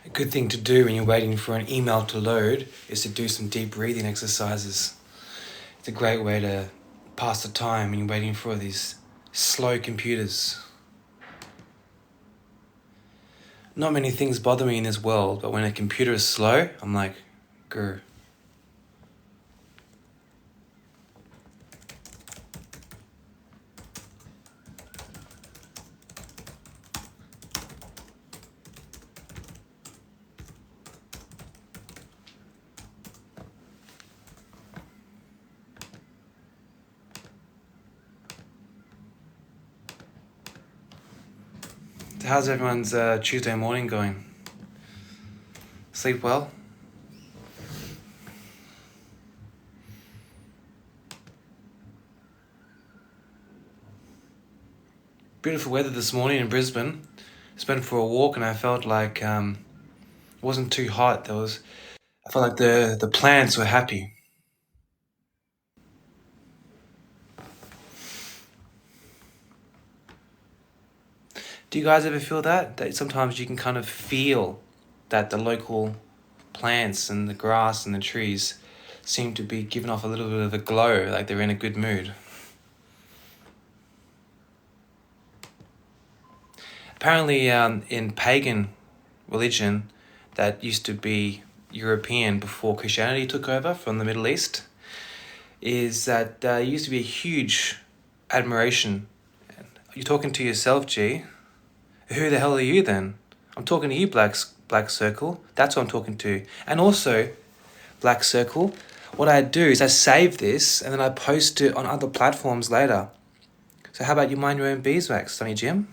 A good thing to do when you're waiting for an email to load is to do some deep breathing exercises. It's a great way to pass the time when you're waiting for these slow computers. Not many things bother me in this world, but when a computer is slow, I'm like, grr. How's everyone's Tuesday morning going? Sleep well? Beautiful weather this morning in Brisbane. Just went for a walk and I felt like it wasn't too hot. I felt like the plants were happy. Do you guys ever feel that? That sometimes you can kind of feel that the local plants and the grass and the trees seem to be giving off a little bit of a glow, like they're in a good mood. Apparently, in pagan religion that used to be European before Christianity took over from the Middle East, is that there used to be a huge admiration. You're talking to yourself, G. Who the hell are you then? I'm talking to you, Black Circle. That's what I'm talking to. And also, Black Circle, what I do is I save this and then I post it on other platforms later. So how about you mind your own beeswax, Sonny Jim?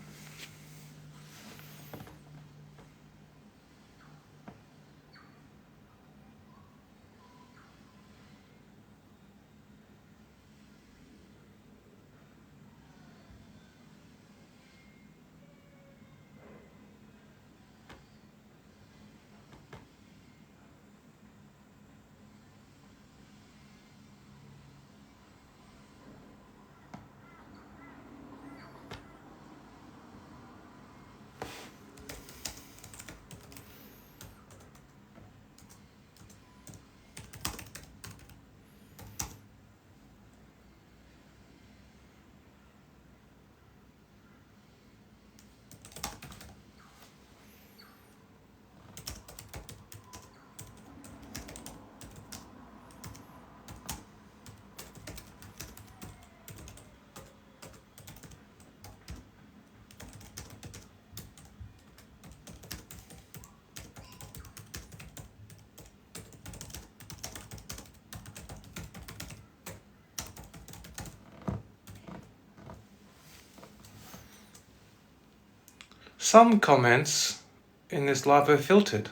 Some comments in this live are filtered.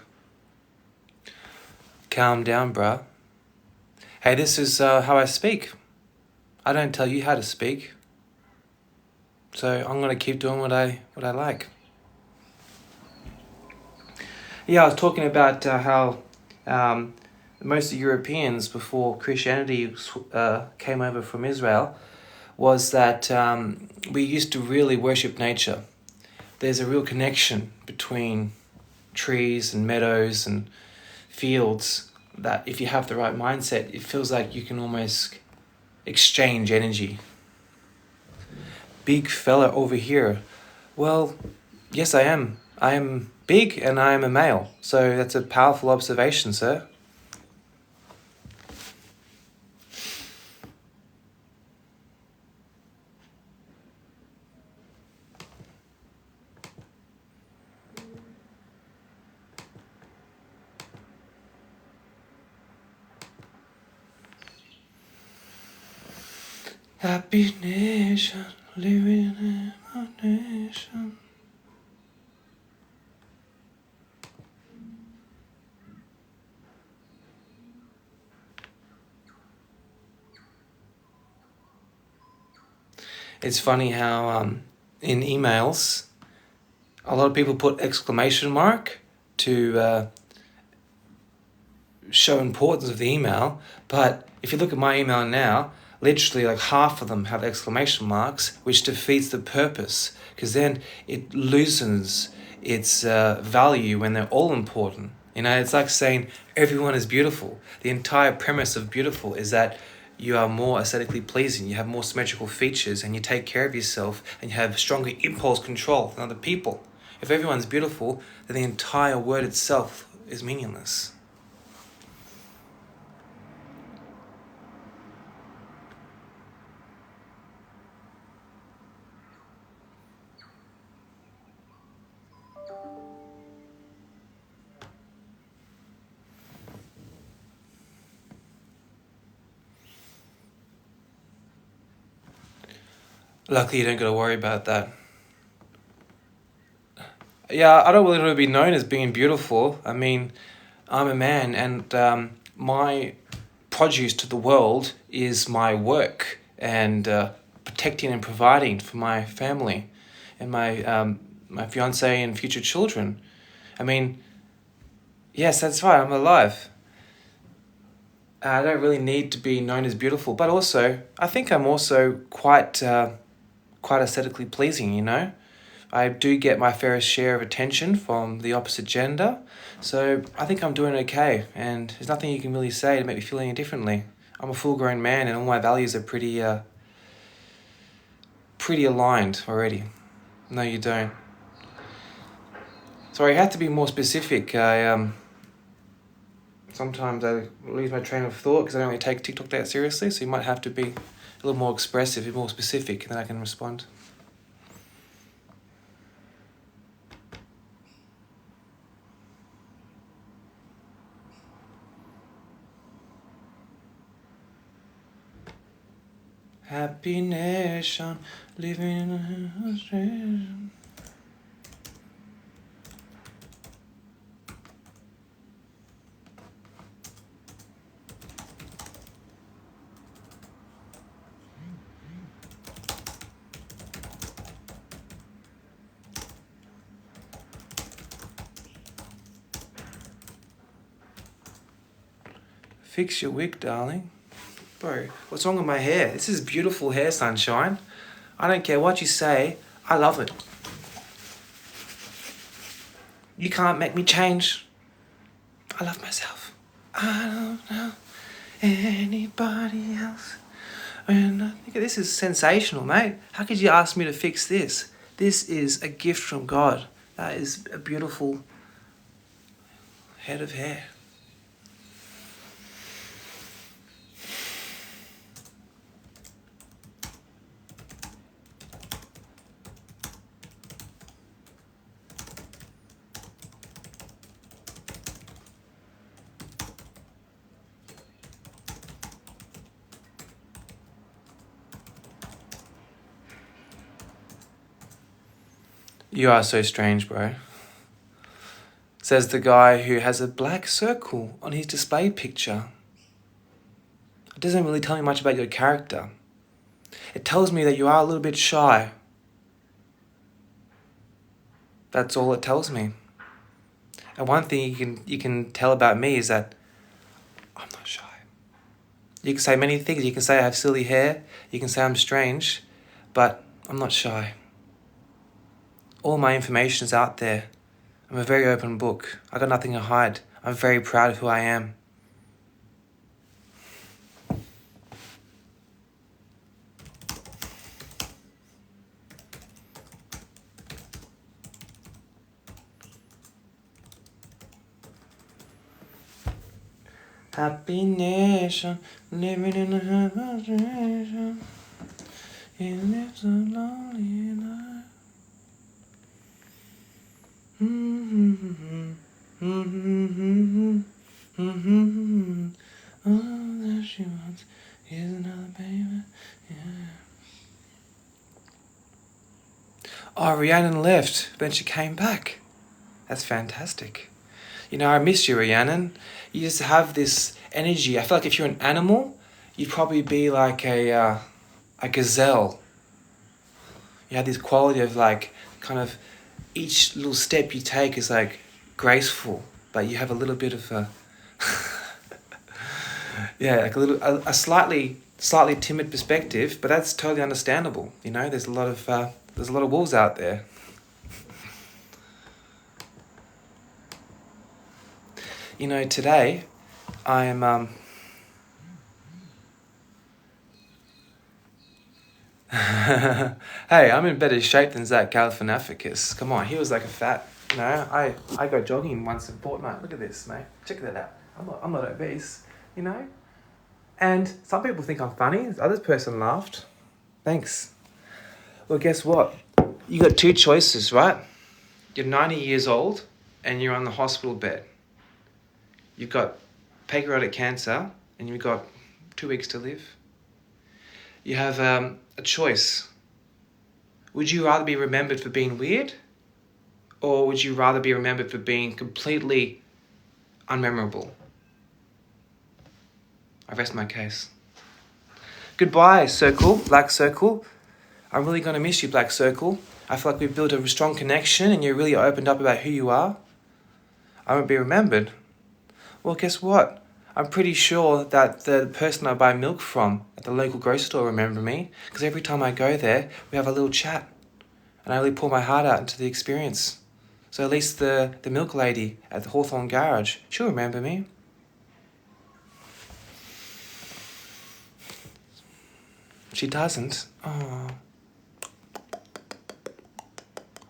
Calm down, bruh. Hey, this is how I speak. I don't tell you how to speak. So I'm gonna keep doing what I like. Yeah, I was talking about how most of the Europeans before Christianity came over from Israel was that we used to really worship nature. There's a real connection between trees and meadows and fields that if you have the right mindset, it feels like you can almost exchange energy. Big fella over here. Well, yes, I am. I am big and I am a male. So that's a powerful observation, sir. Happy nation, living in a nation. It's funny how in emails, a lot of people put exclamation mark to show importance of the email, but if you look at my email now, literally like half of them have exclamation marks, which defeats the purpose, because then it loosens, its value when they're all important. You know, it's like saying everyone is beautiful. The entire premise of beautiful is that you are more aesthetically pleasing, you have more symmetrical features, and you take care of yourself, and you have stronger impulse control than other people. If everyone's beautiful, then the entire word itself is meaningless. Luckily, you don't got to worry about that. Yeah, I don't really want to be known as being beautiful. I mean, I'm a man, and my produce to the world is my work and protecting and providing for my family and my fiance and future children. I mean, yes, that's right. I'm alive. I don't really need to be known as beautiful, but also I think I'm also quite aesthetically pleasing. You know, I do get my fair share of attention from the opposite gender, so I think I'm doing okay, and there's nothing you can really say to make me feel any differently. I'm a full-grown man, and all my values are pretty aligned already. No, you don't. Sorry, I have to be more specific. Sometimes I lose my train of thought because I don't really take TikTok that seriously, so you might have to be a little more expressive, a bit more specific, and then I can respond. Happy nation, living in a nation. Fix your wig, darling. Bro, what's wrong with my hair? This is beautiful hair, sunshine. I don't care what you say. I love it. You can't make me change. I love myself. I don't know anybody else. And I think this is sensational, mate. How could you ask me to fix this? This is a gift from God. That is a beautiful head of hair. You are so strange, bro. Says the guy who has a black circle on his display picture. It doesn't really tell me much about your character. It tells me that you are a little bit shy. That's all it tells me. And one thing you can tell about me is that I'm not shy. You can say many things. You can say I have silly hair. You can say I'm strange. But I'm not shy. All my information is out there. I'm a very open book. I got nothing to hide. I'm very proud of who I am. Happy nation, living in a happy nation. It lives a lonely life. All that she wants is another baby. Yeah. Oh, Rhiannon left, then she came back. That's fantastic. You know, I miss you, Rhiannon. You just have this energy. I feel like if you're an animal, you'd probably be like a gazelle. You have this quality of like, kind of, each little step you take is like graceful, but you have a little bit of a, yeah, like a slightly timid perspective, but that's totally understandable. You know, there's a lot of wolves out there. Today I am hey, I'm in better shape than Zach Galifianakis. Come on, he was like a fat. I go jogging once a fortnight. Look at this, mate. Check that out. I'm not obese, And some people think I'm funny. This other person laughed. Thanks. Well, guess what? You got two choices, right? You're 90 years old and you're on the hospital bed. You've got pancreatic cancer and you've got 2 weeks to live. You have a choice. Would you rather be remembered for being weird? Or would you rather be remembered for being completely unmemorable? I rest my case. Goodbye, Circle, Black Circle. I'm really going to miss you, Black Circle. I feel like we've built a strong connection and you really opened up about who you are. I won't be remembered. Well, guess what? I'm pretty sure that the person I buy milk from at the local grocery store will remember me, because every time I go there, we have a little chat. And I really pour my heart out into the experience. So at least the milk lady at the Hawthorne garage, she'll remember me. She doesn't. Oh.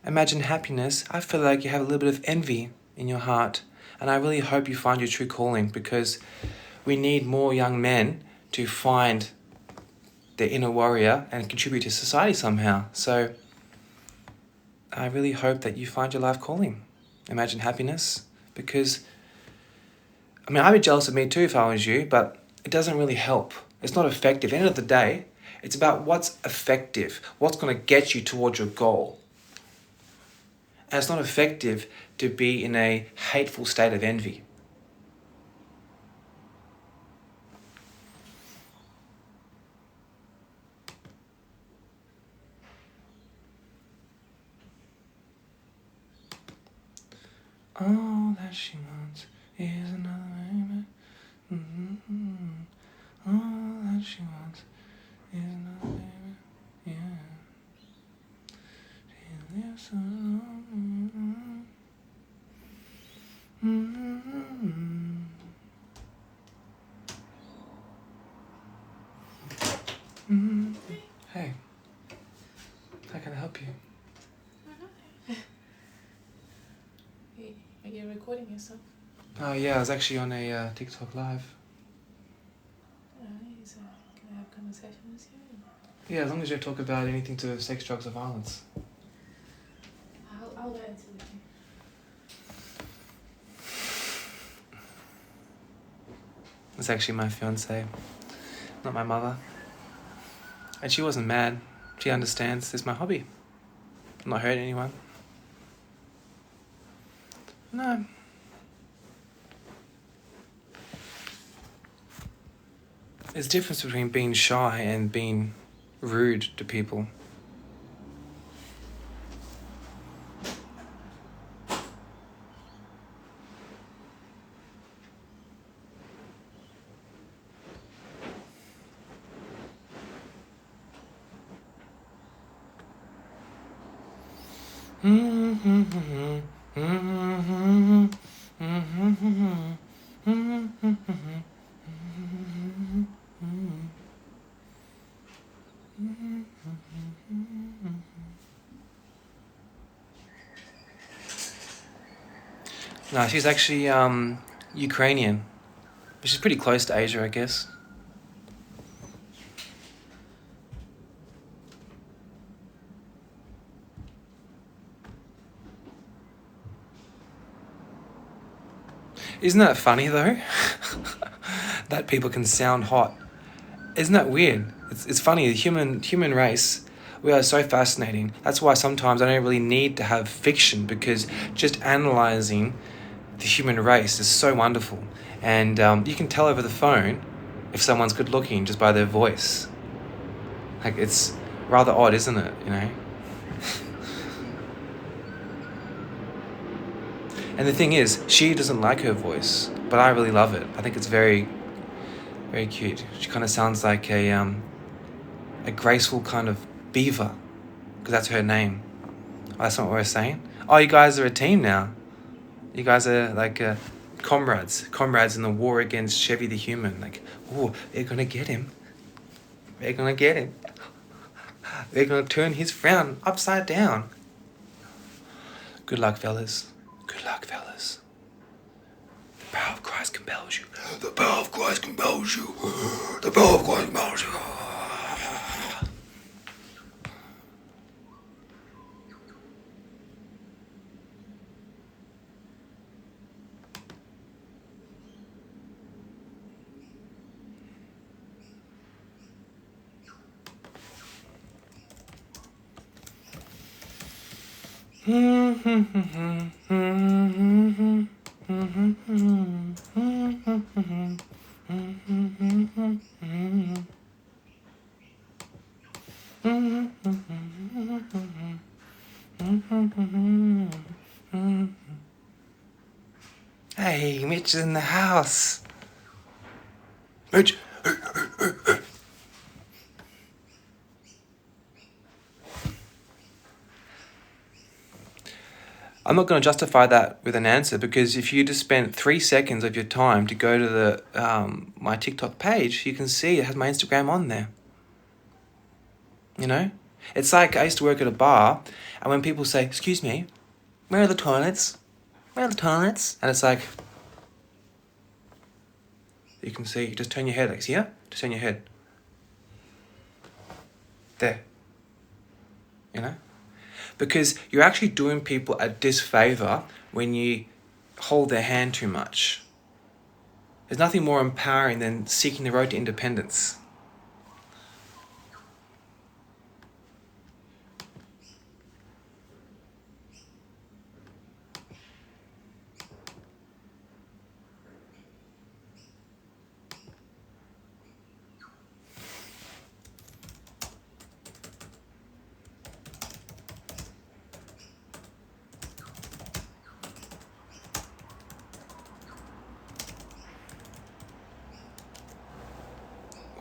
Imagine happiness. I feel like you have a little bit of envy in your heart. And I really hope you find your true calling, because we need more young men to find their inner warrior and contribute to society somehow. So I really hope that you find your life calling. Imagine happiness, because I'd be jealous of me too if I was you, but it doesn't really help. It's not effective. At the end of the day, it's about what's effective, what's going to get you towards your goal. And it's not effective to be in a hateful state of envy. All that she wants is another baby. All that she wants is another baby. Yeah. She lives alone. Hey, how can I help you? Are you recording yourself? Oh yeah, I was actually on a TikTok live. Can I have a conversation with you? Yeah, as long as you talk about anything to do with sex, drugs, or violence. I'll go into it. It's actually my fiance, not my mother. And she wasn't mad. She understands. It's my hobby. I'm not hurting anyone. No. There's a difference between being shy and being rude to people. No, she's actually Ukrainian, but she's pretty close to Asia, I guess. Isn't that funny though? That people can sound hot. Isn't that weird? It's funny. The human race, we are so fascinating. That's why sometimes I don't really need to have fiction, because just analysing the human race is so wonderful. And you can tell over the phone if someone's good looking just by their voice. Like, it's rather odd, isn't it? And the thing is, she doesn't like her voice, but I really love it. I think it's very, very cute. She kind of sounds like a graceful kind of beaver, because that's her name. Oh, that's not what we're saying? Oh, you guys are a team now. You guys are like comrades in the war against Chevy the Human. Like, oh, they're gonna get him. They're gonna get him. They're gonna turn his frown upside down. Good luck, fellas. Good luck, fellas. The power of Christ compels you. The power of Christ compels you. The power of Christ compels you. Hey, Mitch is in the house. Mitch. I'm not going to justify that with an answer, because if you just spent 3 seconds of your time to go to the my TikTok page, you can see it has my Instagram on there. You know? It's like I used to work at a bar, and when people say, "Excuse me, where are the toilets? Where are the toilets?" And it's like, you can see, you just turn your head, like, see here? Just turn your head. There. You know? Because you're actually doing people a disfavor when you hold their hand too much. There's nothing more empowering than seeking the road to independence.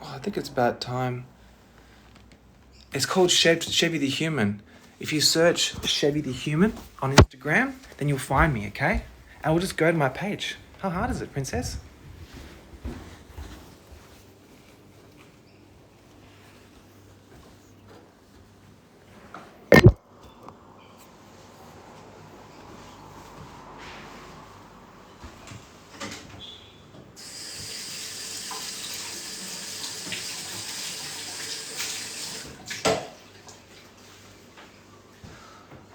I think it's about time. It's called Chevy the Human. If you search Chevy the Human on Instagram, then you'll find me, okay? And we'll just go to my page. How hard is it, princess?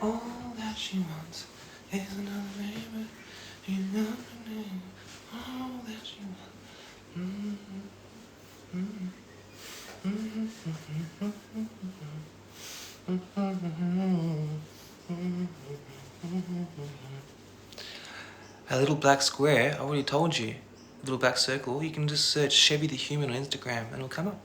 All that she wants is another neighbor. You know her name. All that she wants. A little black square, I already told you. A little black circle, you can just search Chevy the Human on Instagram and it'll come up.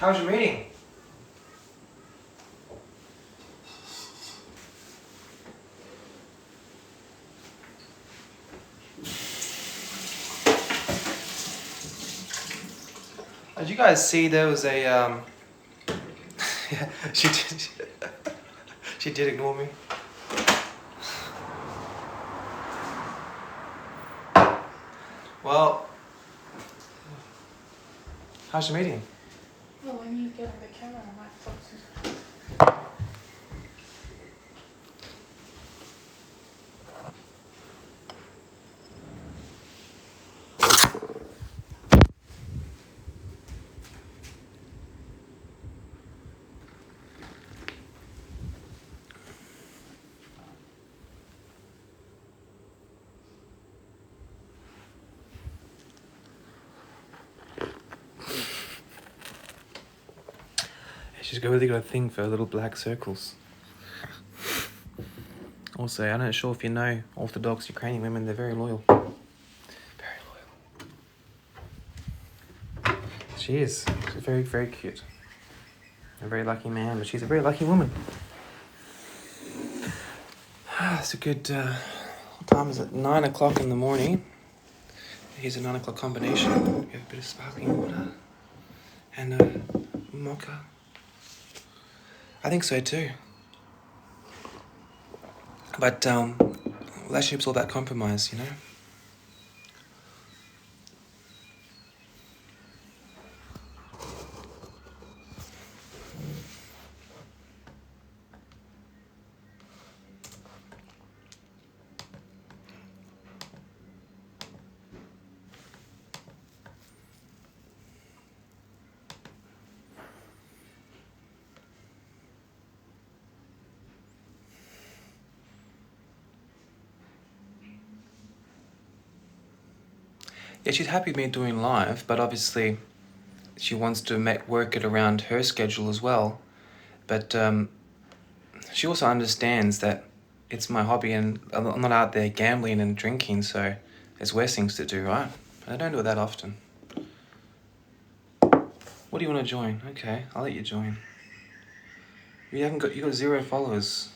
How's your meeting? Did you guys see there was a yeah, she did. She did ignore me. Well, how's your meeting? Well, when you get on the camera, I might talk to you. She's got a really good thing for little black circles. Also, I'm not sure if you know Orthodox Ukrainian women, they're very loyal. Very loyal. She is. She's very, very cute. A very lucky man, but she's a very lucky woman. It's a good, what time is it? 9 o'clock in the morning. Here's a 9 o'clock combination. We have a bit of sparkling water and a mocha. I think so too. But relationship's all about compromise, you know? Yeah, she's happy with me doing live, but obviously she wants to work it around her schedule as well. But she also understands that it's my hobby and I'm not out there gambling and drinking, so there's worse things to do, right? I don't do it that often. What do you want to join? Okay, I'll let you join. You got 0 followers.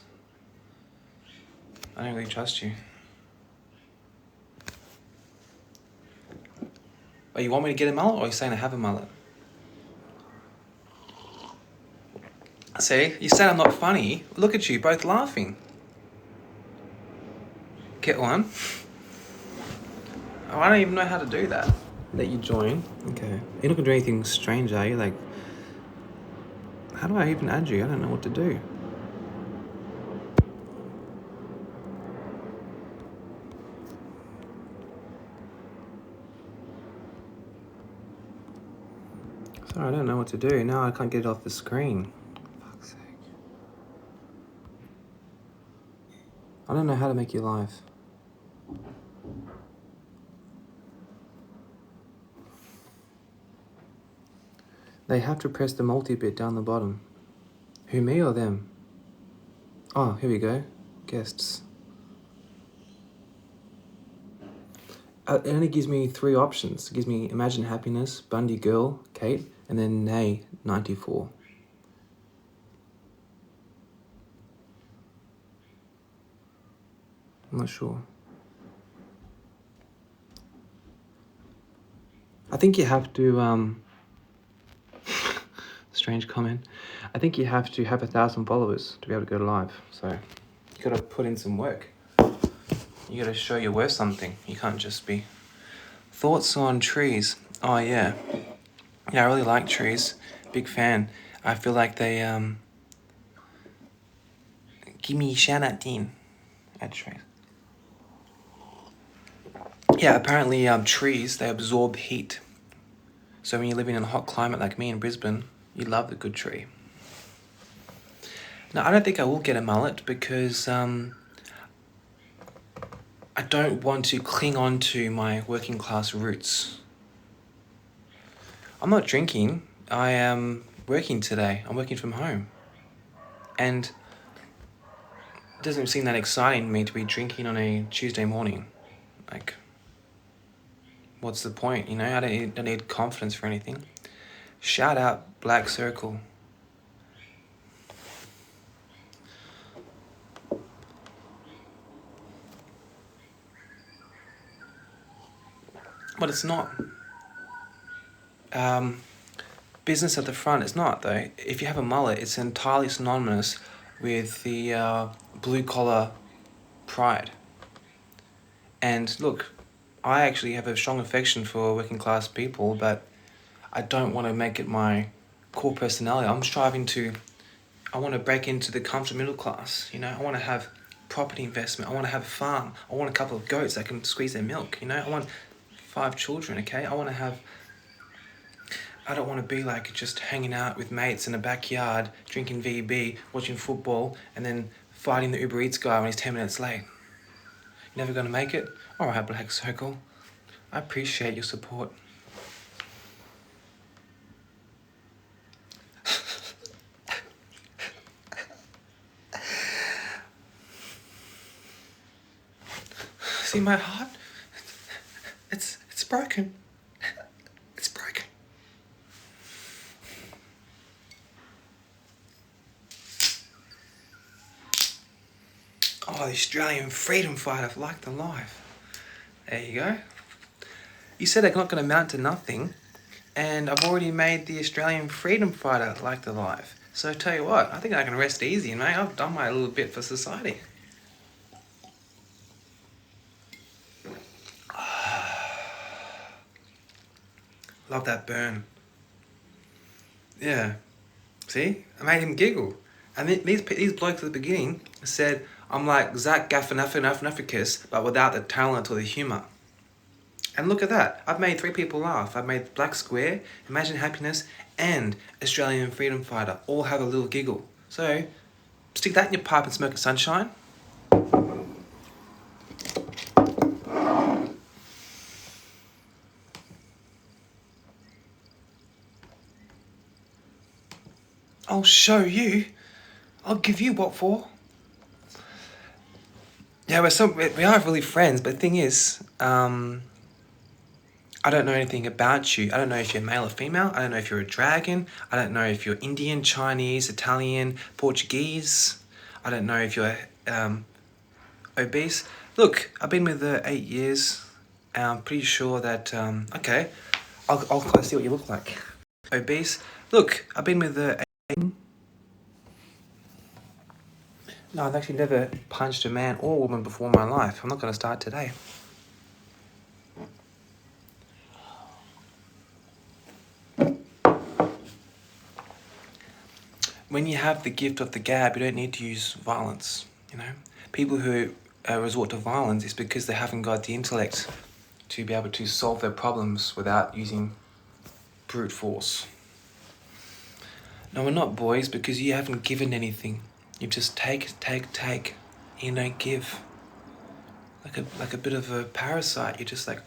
I don't really trust you. Oh, you want me to get a mullet, or are you saying I have a mullet? See, you said I'm not funny. Look at you, both laughing. Get one. Oh, I don't even know how to do that. Let you join. Okay. You're not gonna do anything strange, are you? Like, how do I even add you? I don't know what to do. Sorry, I don't know what to do. Now I can't get it off the screen. Fuck's sake. I don't know how to make you live. They have to press the multi bit down the bottom. Who, me or them? Oh, here we go. Guests. It only gives me 3 options. It gives me Imagine Happiness, Bundy Girl, Kate, and then Nay, 94. I'm not sure. I think you have to, strange comment. I think you have to have 1,000 followers to be able to go live. So you gotta put in some work. You gotta show you're worth something. You can't just be. Thoughts on trees? Oh yeah. Yeah, I really like trees. Big fan. I feel like they give me shanatin at trees. Yeah, apparently trees, they absorb heat. So when you're living in a hot climate like me in Brisbane, you love the good tree. Now, I don't think I will get a mullet because I don't want to cling on to my working class roots. I'm not drinking. I am working today. I'm working from home. And it doesn't seem that exciting to me to be drinking on a Tuesday morning. Like, what's the point? You know, I don't need confidence for anything. Shout out Black Circle. But it's not. Business at the front, it's not though. If you have a mullet, it's entirely synonymous with the blue collar pride. And look, I actually have a strong affection for working class people, but I don't want to make it my core personality. I want to break into the comfortable middle class, you know. I want to have property investment. I want to have a farm. I want a couple of goats that can squeeze their milk, you know. I want 5 children, okay? I don't want to be like just hanging out with mates in a backyard, drinking VB, watching football, and then fighting the Uber Eats guy when he's 10 minutes late. You're never going to make it? Alright, Black Circle. I appreciate your support. See my heart? It's broken. It's broken. Oh, the Australian freedom fighter liked the life. There you go. You said they're not going to amount to nothing, and I've already made the Australian freedom fighter like the life. So I tell you what, I think I can rest easy, mate. I've done my little bit for society. Love that burn. Yeah. See? I made him giggle. And these blokes at the beginning said, I'm like Zach Galifianakis, but without the talent or the humour. And look at that. I've made 3 people laugh. I've made Black Square, Imagine Happiness, and Australian Freedom Fighter all have a little giggle. So, stick that in your pipe and smoke a sunshine. I'll show you. I'll give you what for. Yeah, we are really friends, but the thing is, I don't know anything about you. I don't know if you're male or female. I don't know if you're a dragon. I don't know if you're Indian, Chinese, Italian, Portuguese. I don't know if you're obese. Look, I've been with her 8 years. And I'm pretty sure that, okay, I'll see what you look like. Obese. Look, I've been with her 8 No, I've actually never punched a man or woman before in my life. I'm not going to start today. When you have the gift of the gab, you don't need to use violence, you know. People who resort to violence is because they haven't got the intellect to be able to solve their problems without using brute force. No, we're not boys because you haven't given anything. You just take. You don't give. Like a bit of a parasite. You're just like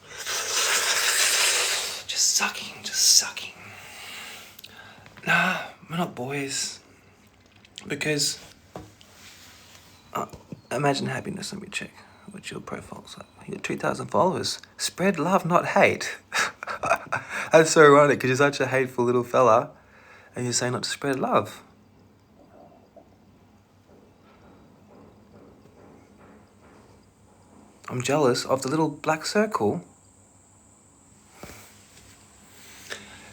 just sucking. Nah, we're not boys. Because Imagine Happiness. Let me check what your profile's like. You got 2,000 followers. Spread love, not hate. That's so ironic because you're such a hateful little fella and you're saying not to spread love. I'm jealous of the little black circle.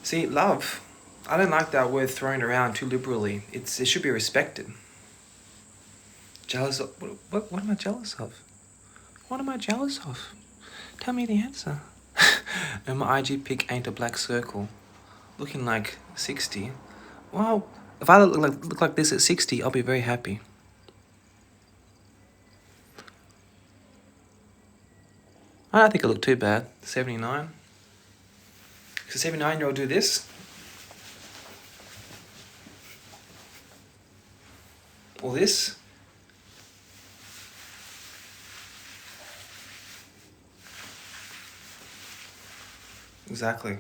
See, love, I don't like that word thrown around too liberally. It should be respected. Jealous of... What am I jealous of? What am I jealous of? Tell me the answer. And my IG pic ain't a black circle. Looking like 60. Well, if I look like this at 60, I'll be very happy. I don't think I look too bad. 79. Does a 79-year-old do this? Or this? Exactly.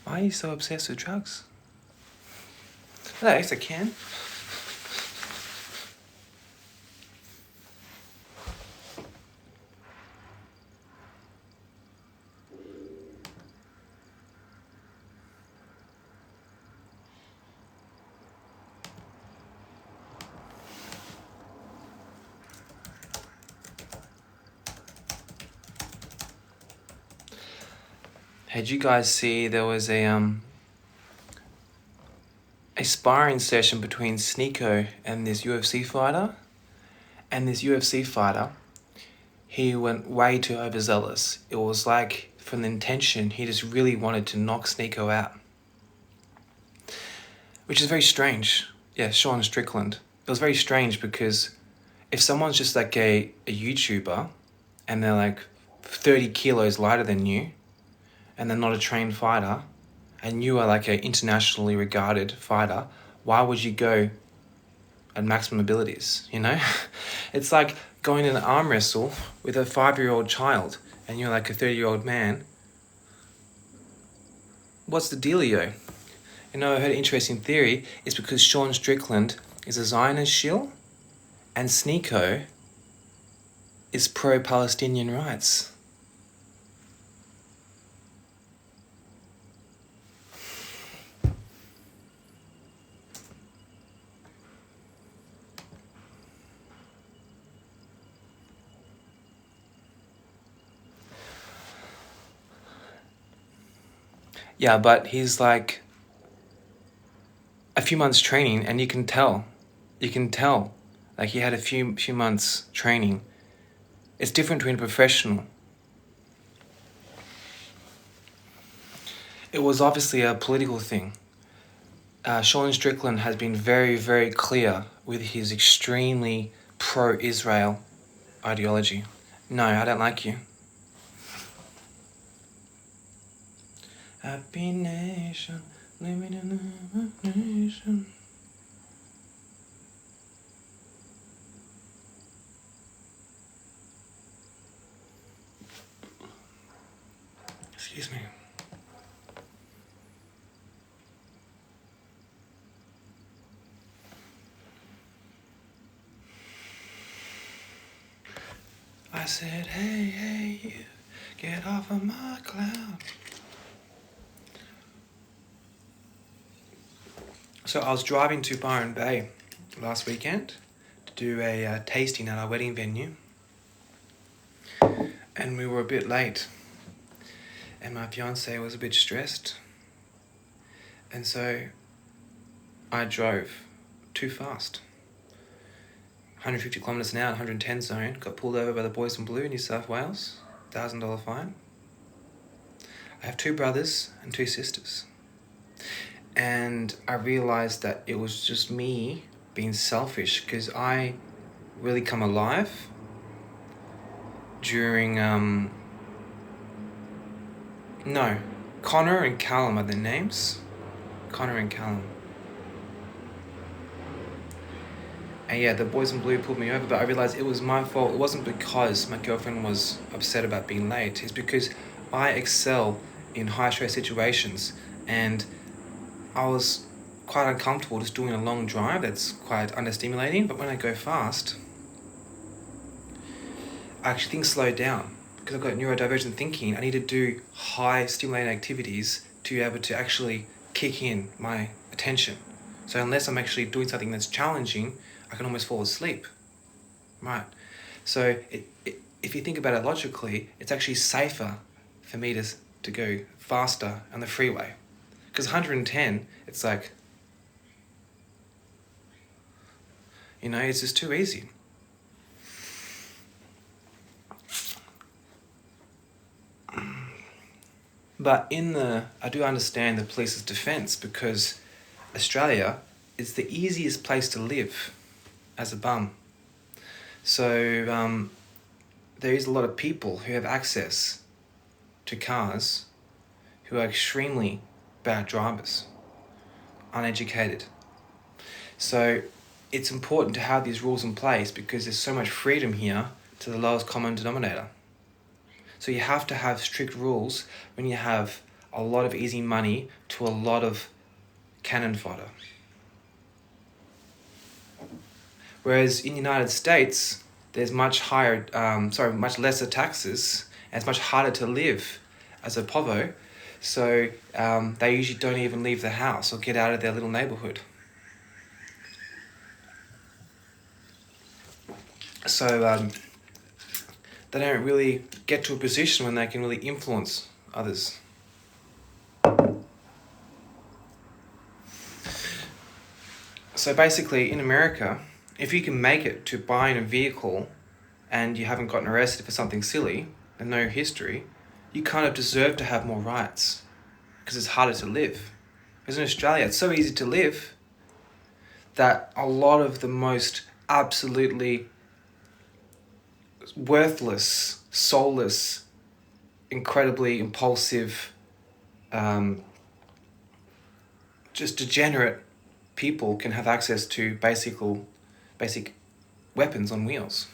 Why are you so obsessed with drugs? That extra can. Did you guys see there was a sparring session between Sneeko and this UFC fighter? And this UFC fighter, he went way too overzealous. It was like, from the intention, he just really wanted to knock Sneeko out. Which is very strange. Yeah, Sean Strickland. It was very strange because if someone's just like a YouTuber and they're like 30 kilos lighter than you and they're not a trained fighter and you are like an internationally regarded fighter, why would you go at maximum abilities, you know? It's like going in an arm wrestle with a 5-year-old child and you're like a 30-year-old man. What's the dealio? You know, I heard an interesting theory. It's because Sean Strickland is a Zionist shill and Sneeko is pro-Palestinian rights. Yeah, but he's like a few months training and you can tell. Like he had a few months training. It's different between a professional. It was obviously a political thing. Sean Strickland has been very, very clear with his extremely pro-Israel ideology. No, I don't like you. Happy nation, living in a nation. Excuse me. I said, hey, you, get off of my cloud. So I was driving to Byron Bay last weekend to do a tasting at our wedding venue. And we were a bit late. And my fiance was a bit stressed. And so I drove too fast. 150 kilometres an hour, 110 zone. Got pulled over by the Boys in Blue in New South Wales. $1,000 fine. I have 2 brothers and 2 sisters. And I realised that it was just me being selfish because I really come alive during... No, Connor and Callum are their names. Connor and Callum. And yeah, the Boys in Blue pulled me over, but I realised it was my fault. It wasn't because my girlfriend was upset about being late. It's because I excel in high-stress situations and I was quite uncomfortable just doing a long drive that's quite understimulating, but when I go fast, actually things slow down because I've got neurodivergent thinking. I need to do high stimulating activities to be able to actually kick in my attention. So unless I'm actually doing something that's challenging, I can almost fall asleep. Right. So if you think about it logically, it's actually safer for me to go faster on the freeway. Because 110, it's like, you know, it's just too easy. But I do understand the police's defence because Australia is the easiest place to live as a bum. So there is a lot of people who have access to cars who are extremely bad drivers, uneducated. So it's important to have these rules in place because there's so much freedom here to the lowest common denominator. So you have to have strict rules when you have a lot of easy money to a lot of cannon fodder. Whereas in the United States, there's much lesser taxes, and it's much harder to live as a povo. So they usually don't even leave the house or get out of their little neighborhood. So they don't really get to a position when they can really influence others. So basically, in America, if you can make it to buying a vehicle and you haven't gotten arrested for something silly and no history, you kind of deserve to have more rights because it's harder to live. Because in Australia, it's so easy to live that a lot of the most absolutely worthless, soulless, incredibly impulsive, just degenerate people can have access to basic weapons on wheels.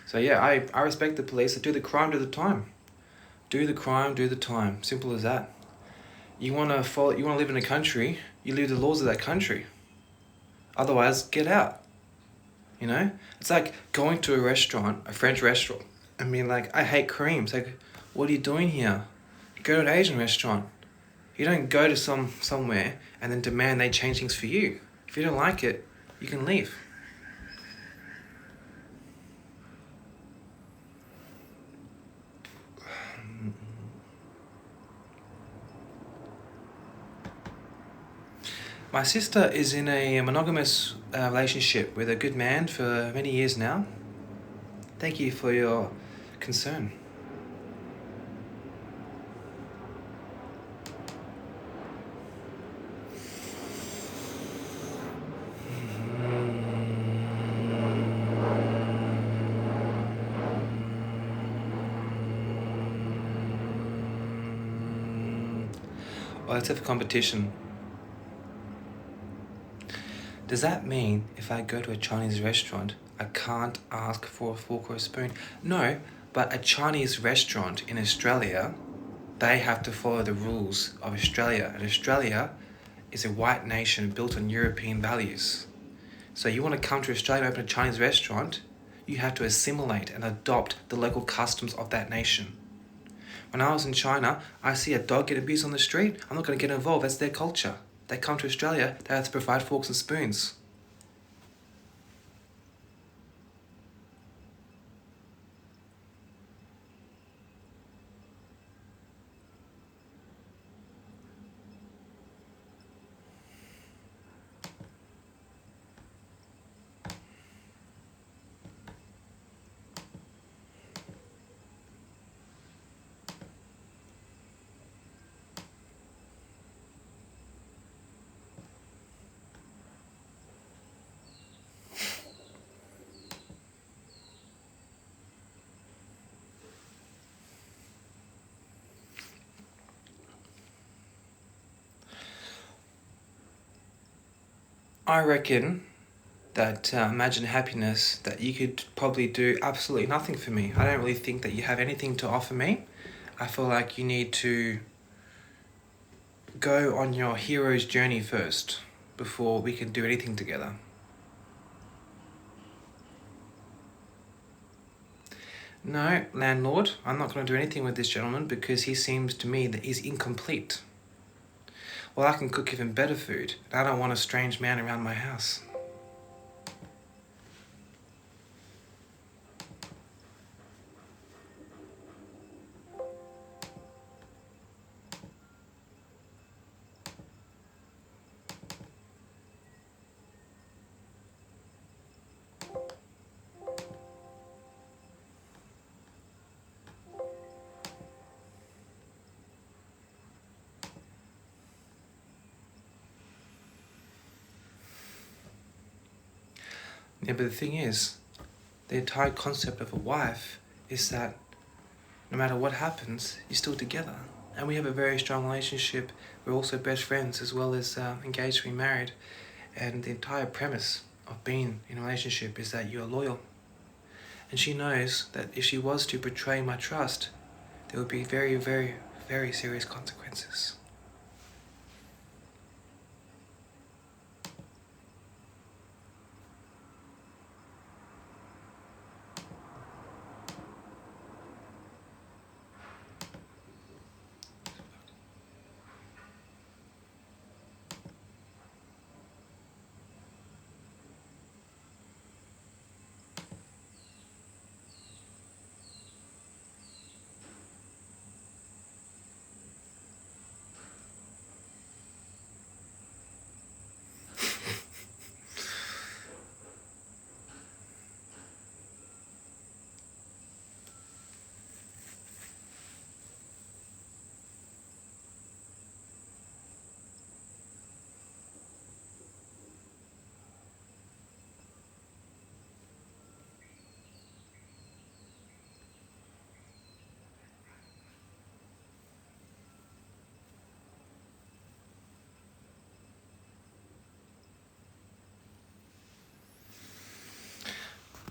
So yeah, I respect the police that do the crime, do the time. Do the crime, do the time. Simple as that. You wanna live in a country, you live the laws of that country. Otherwise, get out. You know? It's like going to a restaurant, a French restaurant, and being like, I hate cream. It's like, what are you doing here? You go to an Asian restaurant. You don't go to somewhere and then demand they change things for you. If you don't like it, you can leave. My sister is in a monogamous relationship with a good man for many years now. Thank you for your concern. Well, let's have a competition. Does that mean if I go to a Chinese restaurant, I can't ask for a fork or a spoon? No, but a Chinese restaurant in Australia, they have to follow the rules of Australia. And Australia is a white nation built on European values. So you want to come to Australia and open a Chinese restaurant, you have to assimilate and adopt the local customs of that nation. When I was in China, I see a dog get abused on the street, I'm not going to get involved, that's their culture. They come to Australia, they have to provide forks and spoons. I reckon that imagine happiness, that you could probably do absolutely nothing for me. I don't really think that you have anything to offer me. I feel like you need to go on your hero's journey first before we can do anything together. No, landlord, I'm not going to do anything with this gentleman because he seems to me that he's incomplete. Well, I can cook even better food, and I don't want a strange man around my house. Yeah, but the thing is, the entire concept of a wife is that no matter what happens, you're still together. And we have a very strong relationship. We're also best friends as well as engaged to be married. And the entire premise of being in a relationship is that you're loyal. And she knows that if she was to betray my trust, there would be very, very, very serious consequences.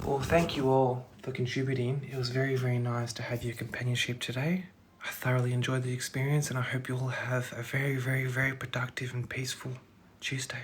Well, thank you all for contributing. It was very, very nice to have your companionship today. I thoroughly enjoyed the experience, and I hope you all have a very, very, very productive and peaceful Tuesday.